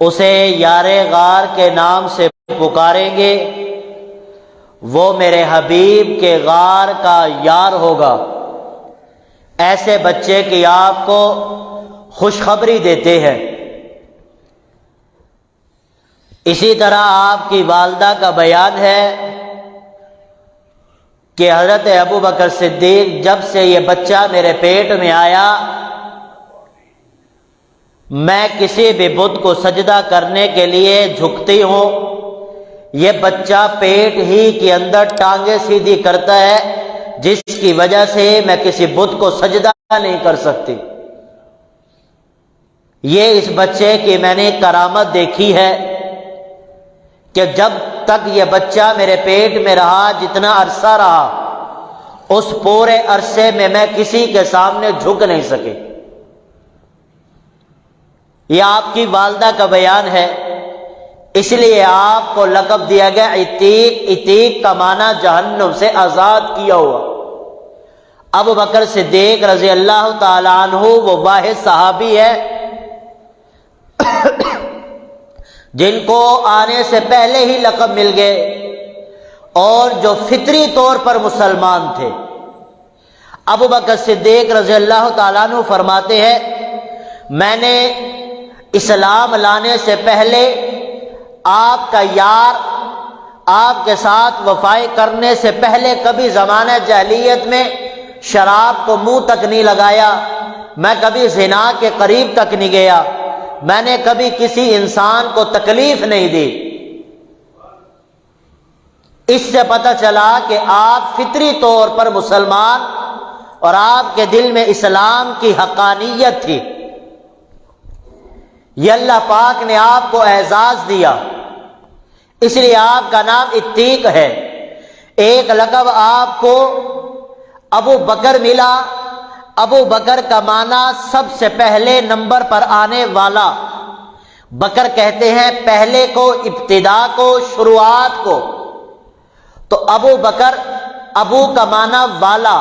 اسے یار غار کے نام سے پکاریں گے، وہ میرے حبیب کے غار کا یار ہوگا۔ ایسے بچے کی آپ کو خوشخبری دیتے ہیں۔ اسی طرح آپ کی والدہ کا بیان ہے کہ حضرت ابو بکر صدیق جب سے یہ بچہ میرے پیٹ میں آیا، میں کسی بھی بت کو سجدہ کرنے کے لیے جھکتی ہوں، یہ بچہ پیٹ ہی کے اندر ٹانگیں سیدھی کرتا ہے، جس کی وجہ سے میں کسی بت کو سجدہ نہیں کر سکتی۔ یہ اس بچے کی میں نے کرامت دیکھی ہے کہ جب تک یہ بچہ میرے پیٹ میں رہا، جتنا عرصہ رہا، اس پورے عرصے میں میں کسی کے سامنے جھک نہیں سکے۔ یہ آپ کی والدہ کا بیان ہے، اس لیے آپ کو لقب دیا گیا عتیق۔ عتیق کا معنی جہنم سے آزاد کیا ہوا۔ ابو بکر صدیق رضی اللہ تعالی عنہ وہ واحد صحابی ہے جن کو آنے سے پہلے ہی لقب مل گئے اور جو فطری طور پر مسلمان تھے۔ ابو بکر صدیق رضی اللہ تعالیٰ عنہ فرماتے ہیں، میں نے اسلام لانے سے پہلے آپ کا یار، آپ کے ساتھ وفائی کرنے سے پہلے کبھی زمانہ جاہلیت میں شراب کو منہ تک نہیں لگایا، میں کبھی زنا کے قریب تک نہیں گیا، میں نے کبھی کسی انسان کو تکلیف نہیں دی۔ اس سے پتہ چلا کہ آپ فطری طور پر مسلمان اور آپ کے دل میں اسلام کی حقانیت تھی۔ یہ اللہ پاک نے آپ کو اعزاز دیا، اس لیے آپ کا نام عتیق ہے۔ ایک لقب آپ کو ابو بکر ملا۔ ابو بکر کا معنی سب سے پہلے نمبر پر آنے والا۔ بکر کہتے ہیں پہلے کو، ابتدا کو، شروعات کو۔ تو ابو بکر، ابو کا معنی والا،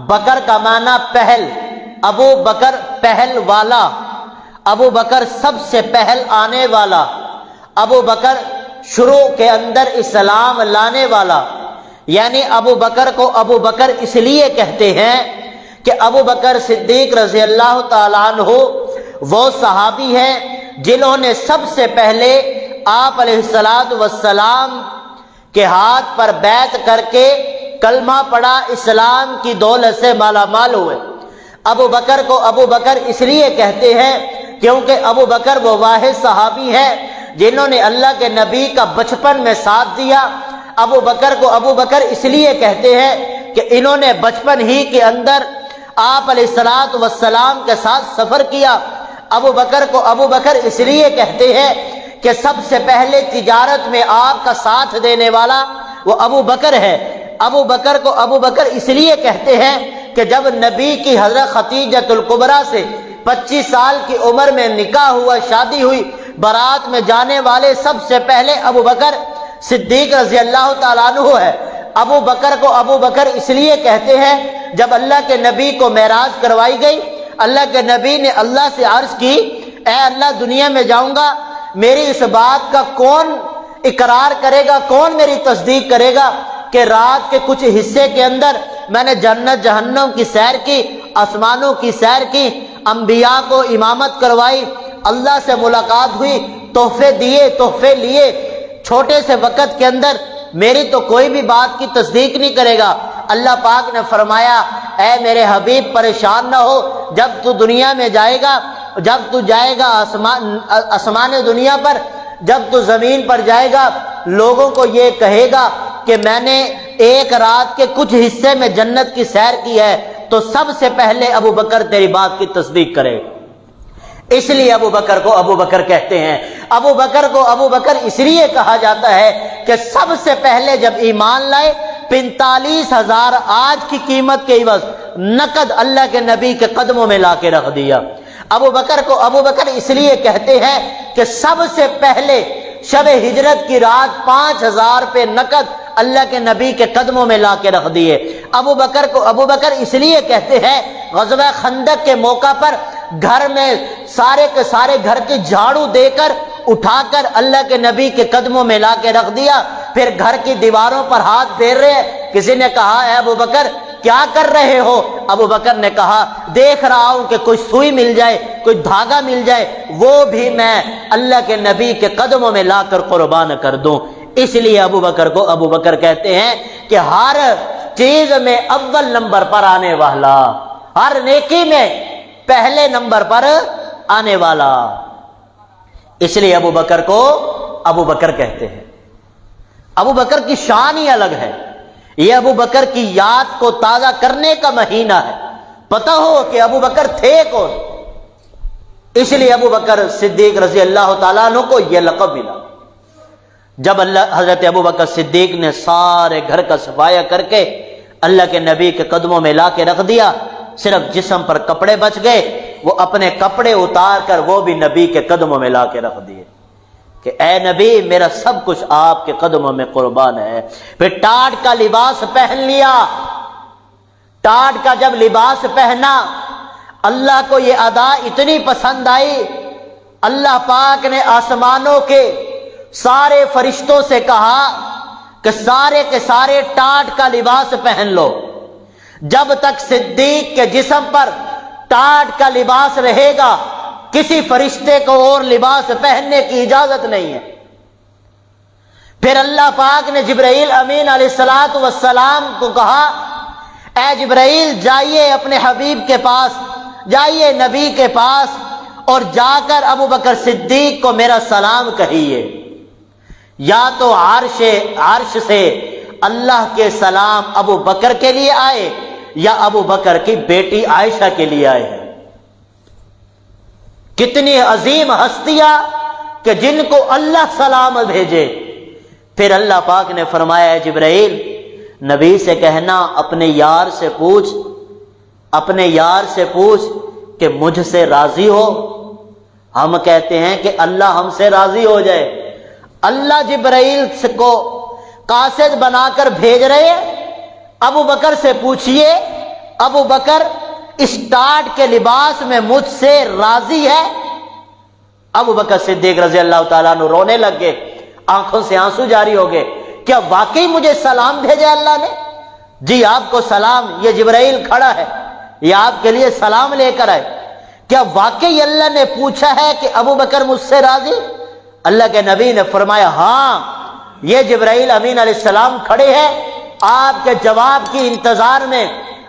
بکر کا معنی پہل، ابو بکر پہل والا، ابو بکر سب سے پہل آنے والا، ابو بکر شروع کے اندر اسلام لانے والا۔ یعنی ابو بکر کو ابو بکر اس لیے کہتے ہیں کہ ابو بکر صدیق رضی اللہ تعالیٰ عنہ وہ صحابی ہیں جنہوں نے سب سے پہلے آپ علیہ السلام کے ہاتھ پر بیعت کر کے کلمہ پڑھا، اسلام کی دولت سے مالا مال ہوئے۔ ابو بکر کو ابو بکر اس لیے کہتے ہیں کیونکہ ابو بکر وہ واحد صحابی ہے جنہوں نے اللہ کے نبی کا بچپن میں ساتھ دیا۔ ابو بکر کو ابو بکر اس لیے کہتے ہیں کہ انہوں نے بچپن ہی کے اندر آپ علیہ السلام کے ساتھ سفر کیا۔ ابو بکر کو ابو بکر اس لیے کہتے ہیں کہ سب سے پہلے تجارت میں آپ کا ساتھ دینے والا وہ ابو بکر ہے۔ ابو بکر کو ابو بکر اس لیے کہتے ہیں کہ جب نبی کی حضرت خدیجۃ الکبریٰ سے 25 سال کی عمر میں نکاح ہوا، شادی ہوئی، بارات میں جانے والے سب سے پہلے ابو بکر صدیق رضی اللہ تعالیٰ عنہ ہے۔ ابو بکر کو ابو بکر اس لیے کہتے ہیں جب اللہ کے نبی کو معراج کروائی گئی، اللہ کے نبی نے اللہ سے عرض کی، اے اللہ دنیا میں جاؤں گا، میری اس بات کا کون اقرار کرے گا، کون میری تصدیق کرے گا کہ رات کے کچھ حصے کے اندر میں نے جنت جہنم کی سیر کی، آسمانوں کی سیر کی، انبیاء کو امامت کروائی، اللہ سے ملاقات ہوئی، تحفے دیے، تحفے لیے، چھوٹے سے وقت کے اندر میری تو کوئی بھی بات کی تصدیق نہیں کرے گا۔ اللہ پاک نے فرمایا اے میرے حبیب پریشان نہ ہو، جب تو دنیا میں جائے گا، جب تو جائے گا آسمان دنیا پر، جب تو زمین پر جائے گا، لوگوں کو یہ کہے گا کہ میں نے ایک رات کے کچھ حصے میں جنت کی سیر کی ہے، تو سب سے پہلے ابو بکر تیری بات کی تصدیق کرے۔ اس لیے ابو بکر کو ابو بکر کہتے ہیں۔ ابو بکر کو ابو بکر اس لیے کہا جاتا ہے کہ سب سے پہلے جب ایمان لائے 45,000 آج کی قیمت کے عوض نقد اللہ کے نبی کے قدموں میں لا کے رکھ دیا۔ ابو بکر کو ابو بکر اس لیے کہتے ہیں کہ سب سے پہلے شب ہجرت کی رات 5,000 روپے نقد اللہ کے نبی کے قدموں میں لا کے رکھ دیے۔ ابو بکر کو ابو بکر اس لیے کہتے ہیں غزوہ خندق کے موقع پر گھر میں سارے کے سارے گھر کی جھاڑو دے کر اٹھا کر اللہ کے نبی کے قدموں میں لا کے رکھ دیا، پھر گھر کی دیواروں پر ہاتھ پھیر رہے ہیں۔ کسی نے کہا اے ابو بکر کیا کر رہے ہو؟ ابو بکر نے کہا دیکھ رہا ہوں کہ کوئی سوئی مل جائے، کوئی دھاگا مل جائے، وہ بھی میں اللہ کے نبی کے قدموں میں لا کر قربان کر دوں۔ اس لیے ابو بکر کو ابو بکر کہتے ہیں کہ ہر چیز میں اول نمبر پر آنے والا، ہر نیکی میں پہلے نمبر پر آنے والا، اس لیے ابو بکر کو ابو بکر کہتے ہیں۔ ابو بکر کی شان ہی الگ ہے۔ یہ ابو بکر کی یاد کو تازہ کرنے کا مہینہ ہے۔ پتہ ہو کہ ابو بکر تھے کون، اس لیے ابو بکر صدیق رضی اللہ تعالیٰ عنہ کو یہ لقب ملا۔ جب حضرت ابو بکر صدیق نے سارے گھر کا صفایا کر کے اللہ کے نبی کے قدموں میں لا کے رکھ دیا، صرف جسم پر کپڑے بچ گئے، وہ اپنے کپڑے اتار کر وہ بھی نبی کے قدموں میں لا کے رکھ دیے کہ اے نبی میرا سب کچھ آپ کے قدموں میں قربان ہے۔ پھر ٹاٹ کا لباس پہن لیا۔ ٹاٹ کا جب لباس پہنا، اللہ کو یہ ادا اتنی پسند آئی، اللہ پاک نے آسمانوں کے سارے فرشتوں سے کہا کہ سارے کے سارے ٹاٹ کا لباس پہن لو۔ جب تک صدیق کے جسم پر ٹاٹ کا لباس رہے گا، کسی فرشتے کو اور لباس پہننے کی اجازت نہیں ہے۔ پھر اللہ پاک نے جبرائیل امین علیہ السلام کو کہا اے جبرائیل جائیے اپنے حبیب کے پاس، جائیے نبی کے پاس اور جا کر ابو بکر صدیق کو میرا سلام کہیے۔ یا تو عرش سے اللہ کے سلام ابو بکر کے لیے آئے یا ابو بکر کی بیٹی عائشہ کے لیے آئے ہیں۔ کتنی عظیم ہستیاں کہ جن کو اللہ سلام بھیجے۔ پھر اللہ پاک نے فرمایا ہے جبرائیل نبی سے کہنا اپنے یار سے پوچھ، اپنے یار سے پوچھ کہ مجھ سے راضی ہو۔ ہم کہتے ہیں کہ اللہ ہم سے راضی ہو جائے۔ اللہ جبرائیل کو قاصد بنا کر بھیج رہے ہیں، ابو بکر سے پوچھئے ابو بکر اس ٹاٹ کے لباس میں مجھ سے راضی ہے؟ ابو بکر صدیق رضی اللہ تعالیٰ عنہ رونے لگ گئے، آنکھوں سے آنسو جاری ہو گئے۔ کیا واقعی مجھے سلام بھیجا اللہ نے؟ جی آپ کو سلام، یہ جبرائیل کھڑا ہے، یہ آپ کے لیے سلام لے کر آئے۔ کیا واقعی اللہ نے پوچھا ہے کہ ابو بکر مجھ سے راضی؟ اللہ کے نبی نے فرمایا ہاں، یہ جبرائیل امین علیہ السلام کھڑے ہیں آپ کے جواب کی انتظار میں۔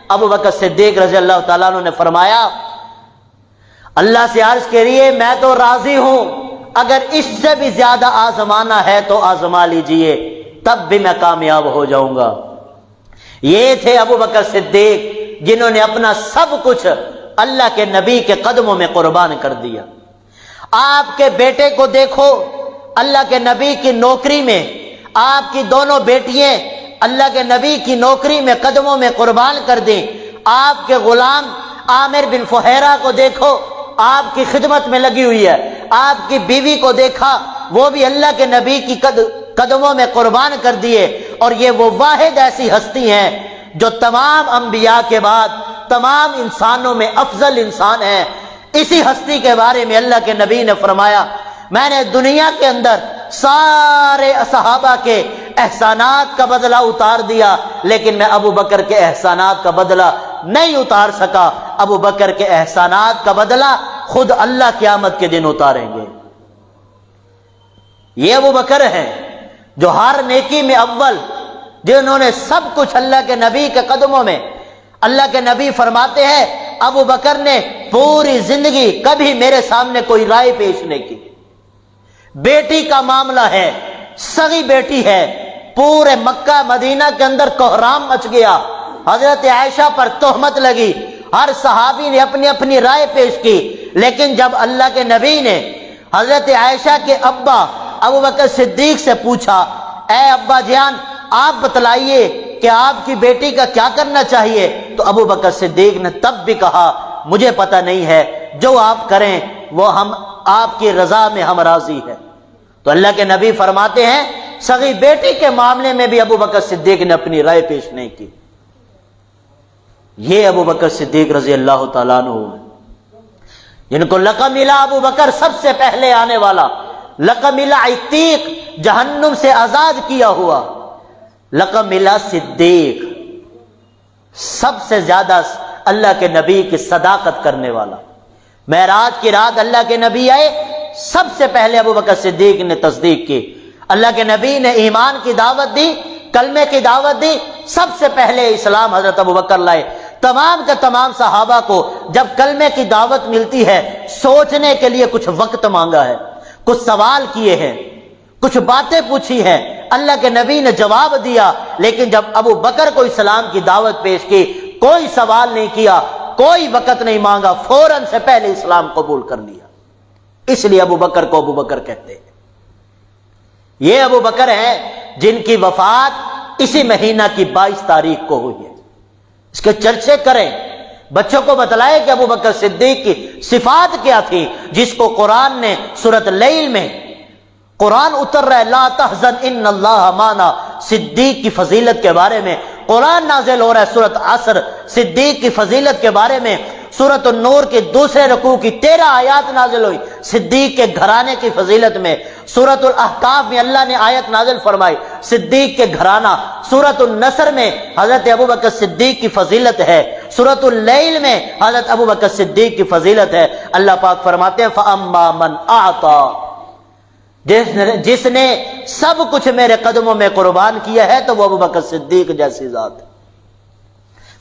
ابو بکر صدیق رضی اللہ تعالیٰ عنہ نے فرمایا اللہ سے عرض کریے میں تو راضی ہوں، اگر اس سے بھی زیادہ آزمانا ہے تو آزما لیجئے، تب بھی میں کامیاب ہو جاؤں گا۔ یہ تھے ابو بکر صدیق جنہوں نے اپنا سب کچھ اللہ کے نبی کے قدموں میں قربان کر دیا۔ آپ کے بیٹے کو دیکھو، اللہ کے نبی کی نوکری میں آپ کی دونوں بیٹیاں اللہ کے نبی کی نوکری میں قدموں میں قربان کر دیں۔ آپ کے غلام عامر بن فہیرہ کو دیکھو، آپ کی خدمت میں لگی ہوئی ہے۔ آپ کی بیوی کو دیکھا، وہ بھی اللہ کے نبی کی قدموں میں قربان کر دیے۔ اور یہ وہ واحد ایسی ہستی ہیں جو تمام انبیاء کے بعد تمام انسانوں میں افضل انسان ہیں۔ اسی ہستی کے بارے میں اللہ کے نبی نے فرمایا میں نے دنیا کے اندر سارے صحابہ کے احسانات کا بدلہ اتار دیا، لیکن میں ابو بکر کے احسانات کا بدلہ نہیں اتار سکا۔ ابو بکر کے احسانات کا بدلہ خود اللہ قیامت کے دن اتاریں گے۔ یہ ابو بکر ہیں جو ہر نیکی میں اول، جنہوں نے سب کچھ اللہ کے نبی کے قدموں میں۔ اللہ کے نبی فرماتے ہیں ابو بکر نے پوری زندگی کبھی میرے سامنے کوئی رائے پیش نہیں کی۔ بیٹی کا معاملہ ہے، سگی بیٹی ہے، پورے مکہ مدینہ کے اندر کوہرام مچ گیا، حضرت عائشہ پر تہمت لگی، ہر صحابی نے اپنی اپنی رائے پیش کی، لیکن جب اللہ کے نبی نے حضرت عائشہ کے ابا ابو بکر صدیق سے پوچھا اے ابا جان آپ بتلائیے کہ آپ کی بیٹی کا کیا کرنا چاہیے، تو ابو بکر صدیق نے تب بھی کہا مجھے پتہ نہیں ہے، جو آپ کریں وہ ہم آپ کی رضا میں ہم راضی ہیں۔ تو اللہ کے نبی فرماتے ہیں سگی بیٹی کے معاملے میں بھی ابو بکر صدیق نے اپنی رائے پیش نہیں کی۔ یہ ابو بکر صدیق رضی اللہ تعالیٰ عنہ۔ جن کو لقب ملا ابو بکر سب سے پہلے آنے والا، لقب ملا عتیق جہنم سے آزاد کیا ہوا، لقب ملا صدیق سب سے زیادہ اللہ کے نبی کی صداقت کرنے والا۔ معراج کی رات اللہ کے نبی آئے، سب سے پہلے ابو بکر صدیق نے تصدیق کی۔ اللہ کے نبی نے ایمان کی دعوت دی، کلمے کی دعوت دی، سب سے پہلے اسلام حضرت ابو بکر لائے۔ تمام کے تمام صحابہ کو جب کلمے کی دعوت ملتی ہے سوچنے کے لیے کچھ وقت مانگا ہے، کچھ سوال کیے ہیں، کچھ باتیں پوچھی ہیں، اللہ کے نبی نے جواب دیا۔ لیکن جب ابو بکر کو اسلام کی دعوت پیش کی، کوئی سوال نہیں کیا، کوئی وقت نہیں مانگا، فوراً سے پہلے اسلام قبول کر لیا۔ اس لیے ابو بکر کو ابو بکر کہتے ہیں۔ یہ ابو بکر ہیں جن کی وفات اسی مہینہ کی 22 تاریخ کو ہوئی ہے۔ اس کے چرچے کریں، بچوں کو بتلائے کہ ابو بکر صدیق کی صفات کیا تھی، جس کو قرآن نے سورۃ اللیل میں قرآن اتر رہا ہے، لا تحزن ان اللہ معنا، صدیق کی فضیلت کے بارے میں قرآن نازل ہو رہا ہے۔ سورۃ عصر صدیق کی فضیلت کے بارے میں، سورۃ النور کے دوسرے رکوع کی 13 آیات نازل ہوئی صدیق کے گھرانے کی فضیلت میں۔ سورۃ الاحقاف میں اللہ نے آیت نازل فرمائی صدیق کے گھرانہ۔ سورۃ النصر میں حضرت ابو بکر صدیق کی فضیلت ہے۔ سورۃ اللیل میں حضرت ابو بکر صدیق کی فضیلت ہے۔ اللہ پاک فرماتے ہیں فَأَمَّا مَنْ أَعْطَى، جس نے سب کچھ میرے قدموں میں قربان کیا ہے تو وہ ابو بکر صدیق جیسی ذات ہے۔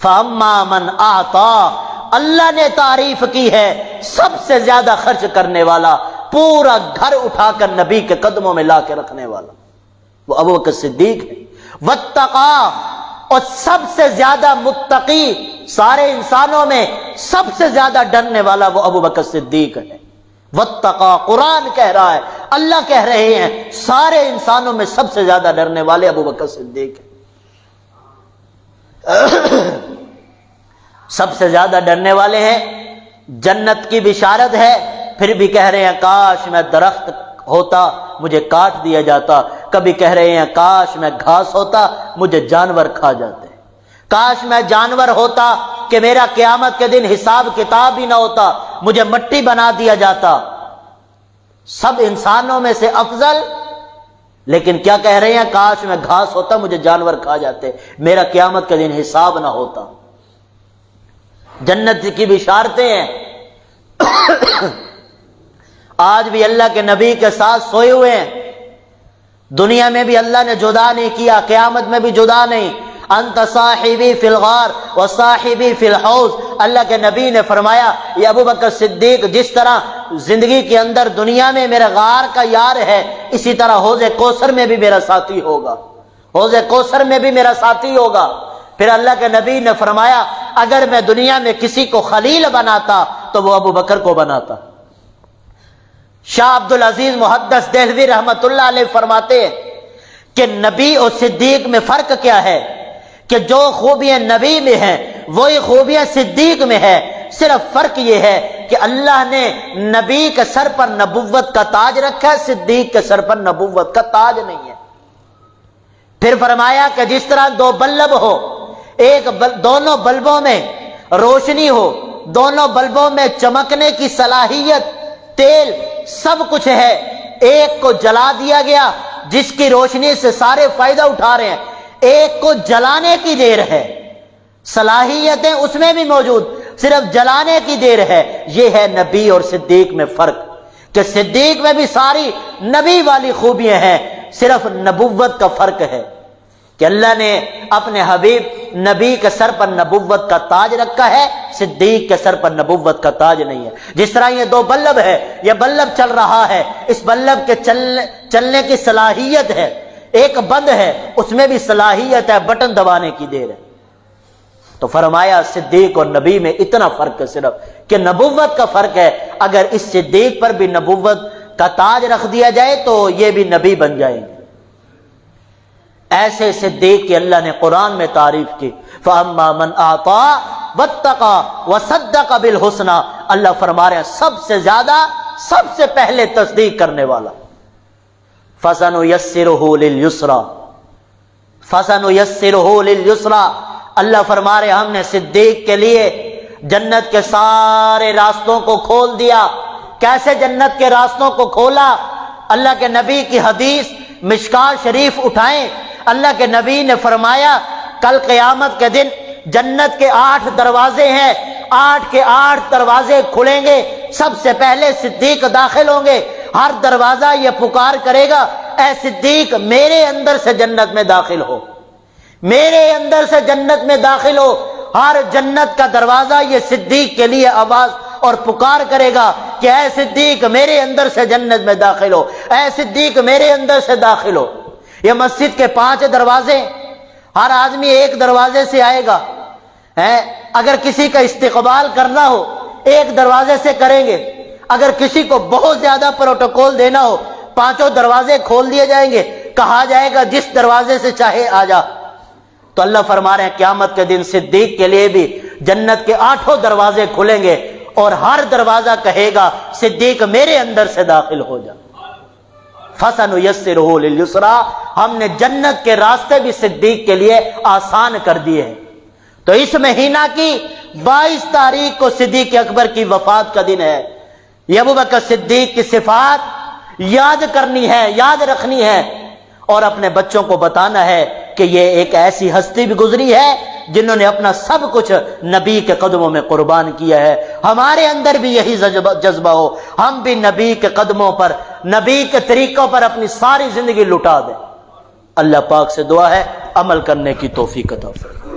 فَأَمَّا مَنْ أَعْطَى، اللہ نے تعریف کی ہے سب سے زیادہ خرچ کرنے والا، پورا گھر اٹھا کر نبی کے قدموں میں لا کے رکھنے والا، وہ ابو بکر صدیق ہے۔ وَاتَّقَى، اور سب سے زیادہ متقی، سارے انسانوں میں سب سے زیادہ ڈرنے والا وہ ابو بکر صدیق ہے۔ وَاتَّقَى، قرآن کہہ رہا ہے، اللہ کہہ رہے ہیں سارے انسانوں میں سب سے زیادہ ڈرنے والے ابو بکر صدیق ہیں۔ سب سے زیادہ ڈرنے والے ہیں، جنت کی بشارت ہے، پھر بھی کہہ رہے ہیں کاش میں درخت ہوتا مجھے کاٹ دیا جاتا، کبھی کہہ رہے ہیں کاش میں گھاس ہوتا مجھے جانور کھا جاتے، کاش میں جانور ہوتا کہ میرا قیامت کے دن حساب کتاب ہی نہ ہوتا، مجھے مٹی بنا دیا جاتا۔ سب انسانوں میں سے افضل، لیکن کیا کہہ رہے ہیں کاش میں گھاس ہوتا مجھے جانور کھا جاتے، میرا قیامت کے دن حساب نہ ہوتا۔ جنت کی بشارتیں ہیں۔ آج بھی اللہ کے نبی کے ساتھ سوئے ہوئے ہیں، دنیا میں بھی اللہ نے جدا نہیں کیا، قیامت میں بھی جدا نہیں۔ انت صاحبی فی الغار و صاحبی فی الحوض، اللہ کے نبی نے فرمایا یہ ابو بکر صدیق جس طرح زندگی کے اندر دنیا میں میرا غار کا یار ہے، اسی طرح حوض کوثر میں بھی میرا ساتھی ہوگا، حوض کوثر میں بھی میرا ساتھی ہوگا۔ پھر اللہ کے نبی نے فرمایا اگر میں دنیا میں کسی کو خلیل بناتا تو وہ ابو بکر کو بناتا۔ شاہ عبدالعزیز محدث دہلوی رحمت اللہ علیہ فرماتے ہیں کہ نبی اور صدیق میں فرق کیا ہے، کہ جو خوبیاں نبی میں ہیں وہی خوبیاں صدیق میں ہے، صرف فرق یہ ہے کہ اللہ نے نبی کے سر پر نبوت کا تاج رکھا ہے، صدیق کے سر پر نبوت کا تاج نہیں ہے۔ پھر فرمایا کہ جس طرح دو بلب ہو، دونوں بلبوں میں روشنی ہو، دونوں بلبوں میں چمکنے کی صلاحیت، تیل سب کچھ ہے، ایک کو جلا دیا گیا جس کی روشنی سے سارے فائدہ اٹھا رہے ہیں، ایک کو جلانے کی دیر ہے، صلاحیتیں اس میں بھی موجود، صرف جلانے کی دیر ہے۔ یہ ہے نبی اور صدیق میں فرق، کہ صدیق میں بھی ساری نبی والی خوبیاں ہیں، صرف نبوت کا فرق ہے کہ اللہ نے اپنے حبیب نبی کے سر پر نبوت کا تاج رکھا ہے، صدیق کے سر پر نبوت کا تاج نہیں ہے۔ جس طرح یہ دو بلب ہے، یہ بلب چل رہا ہے، اس بلب کے چلنے کی صلاحیت ہے، ایک بند ہے اس میں بھی صلاحیت ہے، بٹن دبانے کی دیر ہے۔ تو فرمایا صدیق اور نبی میں اتنا فرق ہے صرف کہ نبوت کا فرق ہے، اگر اس صدیق پر بھی نبوت کا تاج رکھ دیا جائے تو یہ بھی نبی بن جائیں گے۔ ایسے صدیق کی اللہ نے قرآن میں تعریف کی۔ فَأَمَّا مَنْ أَعْطَى وَاتَّقَى وَصَدَّقَ بِالْحُسْنَى، اللہ فرما رہے ہیں سب سے زیادہ سب سے پہلے تصدیق کرنے والا۔ فَسَنُيَسِّرُهُ لِلْيُسْرَى، فَسَنُيَسِّرُهُ لِلْيُسْرَى، اللہ فرما رہے ہم نے صدیق کے لیے جنت کے سارے راستوں کو کھول دیا۔ کیسے جنت کے راستوں کو کھولا؟ اللہ کے نبی کی حدیث مشکات شریف اٹھائیں، اللہ کے نبی نے فرمایا کل قیامت کے دن جنت کے 8 دروازے ہیں، 8 کے 8 دروازے کھلیں گے، سب سے پہلے صدیق داخل ہوں گے۔ ہر دروازہ یہ پکار کرے گا اے صدیق میرے اندر سے جنت میں داخل ہو، میرے اندر سے جنت میں داخل ہو۔ ہر جنت کا دروازہ یہ صدیق کے لیے آواز اور پکار کرے گا کہ اے صدیق میرے اندر سے جنت میں داخل ہو، اے صدیق میرے اندر سے داخل ہو۔ یہ مسجد کے 5 دروازے، ہر آدمی ایک دروازے سے آئے گا۔ اگر کسی کا استقبال کرنا ہو ایک دروازے سے کریں گے، اگر کسی کو بہت زیادہ پروٹوکول دینا ہو 5 دروازے کھول دیے جائیں گے، کہا جائے گا جس دروازے سے چاہے آ جا۔ تو اللہ فرما رہے ہیں قیامت کے دن صدیق کے لیے بھی جنت کے 8 دروازے کھلیں گے اور ہر دروازہ کہے گا صدیق میرے اندر سے داخل ہو جا۔ فَسَنُيَسِّرُهُ لِلْيُسْرَىٰ، ہم نے جنت کے راستے بھی صدیق کے لیے آسان کر دیے ہیں۔ تو اس مہینہ کی 22 تاریخ کو صدیق اکبر کی وفات کا دن ہے۔ یہ ابوبکر صدیق کی صفات یاد کرنی ہے، یاد رکھنی ہے اور اپنے بچوں کو بتانا ہے کہ یہ ایک ایسی ہستی بھی گزری ہے جنہوں نے اپنا سب کچھ نبی کے قدموں میں قربان کیا ہے۔ ہمارے اندر بھی یہی جذبہ ہو، ہم بھی نبی کے قدموں پر، نبی کے طریقوں پر اپنی ساری زندگی لٹا دیں۔ اللہ پاک سے دعا ہے عمل کرنے کی توفیق عطا فرمائے۔